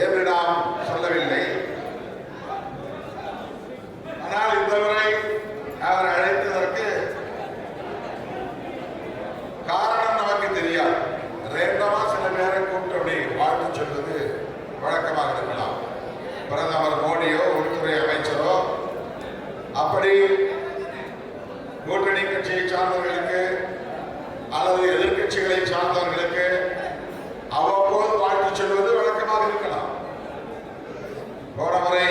என்று நாம் சொல்லவில்லை. ஆனால் இந்த முறை அவர் அழைத்ததற்கு காரணம் நமக்கு தெரியாது. ரேண்டமா சில பேரை கூப்பிட்டு அப்படி வாழ்த்து சொல்வது வழக்கமாக இருக்கலாம். பிரதமர் மோடியோ உள்துறை அமைச்சரோ அப்படி கூட்டணி கட்சியை சார்ந்தவர்களுக்கு அல்லது எதிர்கட்சிகளை சார்ந்தவர்களுக்கு அவ்வப்போது வாழ்த்து சொல்வது வழக்கமாக இருக்கலாம். போன முறை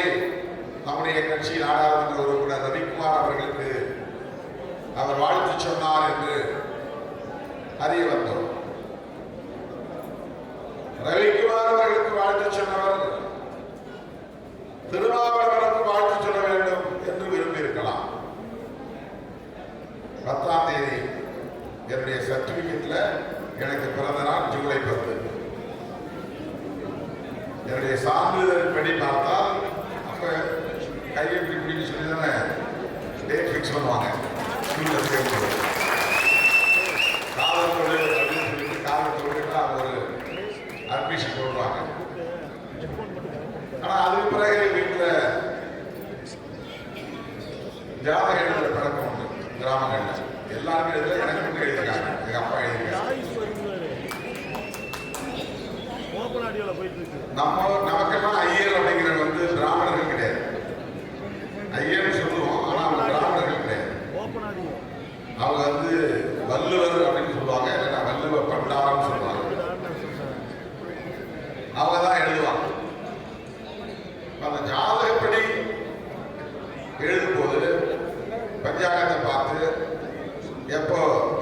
நம்முடைய கட்சி நாடாளுமன்ற உறுப்பினர் ரவிக்குமார் அவர்களுக்கு அவர் வாழ்த்து சொன்னார் என்று அறிய வந்தோம். ரவிக்குமார் அவர்களுக்கு வாழ்த்து சொன்னவர் திருமாவளவனுக்கு வாழ்த்து சொல்ல வேண்டும் என்று விரும்பி இருக்கலாம். 10ஆம் தேதி என்னுடைய சர்டிபிகேட்ல எனக்கு பிறந்த நாள் ஜூலை 10. என்னுடைய சான்றிதழ் படி பார்த்தால் அப்ப கையை பிடிக்க சொல்லி தானே டேட் ஃபிக்ஸ் பண்ணுவாங்க. காவல்துறை அப்படின்னு சொல்லிட்டு காவல்துறைக்கு ஒரு அட்மிஷன் போடுவாங்க. ஆனா அதுக்கு பிறகு வீட்டில் ஜாதக எழுதுற பழக்கம் உண்டு. கிராமங்கள்ல எல்லாருமே எழுதுல, எனக்கு மட்டும் எழுதிருக்காங்க. எங்க அப்பா எழுதிருக்காங்க. நமக்கெல்லாம் ஐயர் அப்படிங்கிற பிராமணர்கள் கிடையாது. ஐயர்னு சொல்லுவோம், ஆனா அவங்க பிராமணர்கள் கிடையாது. அவங்க வள்ளுவர் அப்படின்னு சொல்லுவாங்க, இல்லைன்னா வள்ளுவ பண்டாரம் சொல்லுவாங்க. அவங்க தான் எழுதுவாங்க. அந்த ஜாதகப்படி எழுதும் போது பஞ்சாங்கத்தை பார்த்து எப்போ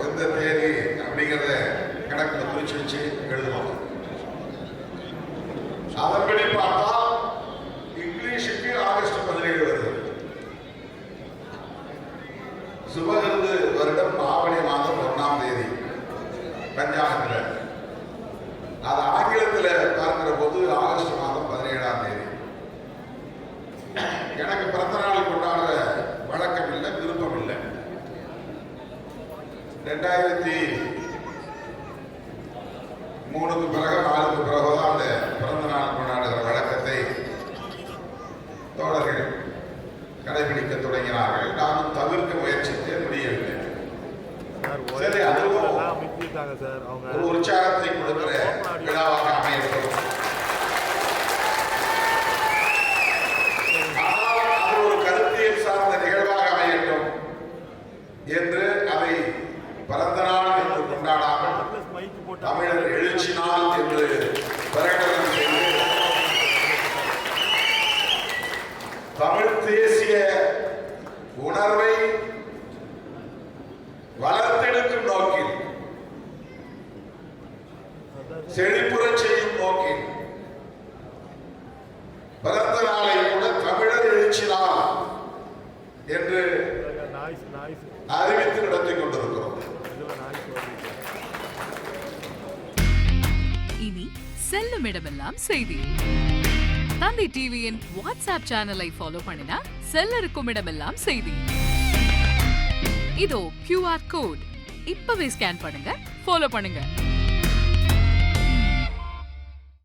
எந்த தேதி அப்படிங்கிறத கணக்கில் குறிச்சு வச்சு எழுதுவாங்க. அதன்படி பார்த்தால் இங்கிலீஷுக்கு ஆகஸ்ட் 17 வருது. சுபகிருது வருடம் ஆவணி மாதம் 1ஆம் தேதி பஞ்சாங்கத்தில். அது ஆங்கிலத்தில் பார்க்கிற போது ஆகஸ்ட் மாதம் 17ஆம் தேதி. எனக்கு பிறந்த நாள் கொண்டாடுற வழக்கம் இல்லை, விருப்பம் இல்லை. 2003க்கு பிறகு 4க்கு பிறகுதான் அந்த பிறந்த நாள் கொண்டாடுகிற வழக்கத்தை தோழர்கள் கடைபிடிக்க தொடங்கினார்கள். நானும் தவிர்க்க முயற்சிக்க முடியவில்லை. சரி, அதுவும் ஒரு உற்சாகத்தை கொடுக்கிற விழாவாக அமையட்டும். சார்ந்த நிகழ்வாக அமையட்டும் என்று அதை பிறந்த நாள் என்று கொண்டாடாமல் தமிழர் எழுச்சி நாள் என்று பிரகடனம் செய்து தமிழ் தேசிய உணர்வை வளர்த்தெடுக்கும் நோக்கில், செழிப்புறச் செய்யும் நோக்கில் பிறந்த நாளை கூட தமிழர் எழுச்சி நாள் என்று அறிவித்து நடத்திக் கொண்டிருக்கிறோம். இனி செல்லும் இடமெல்லாம் செய்தி. தந்தி டிவியின் வாட்ஸ்அப் சேனலை ஃபாலோ பண்ணினா செல்ல இருக்கும் இடமெல்லாம் செய்தி. இதோ QR கோட் இப்பவே ஸ்கேன் பண்ணுங்க, ஃபாலோ பண்ணுங்க.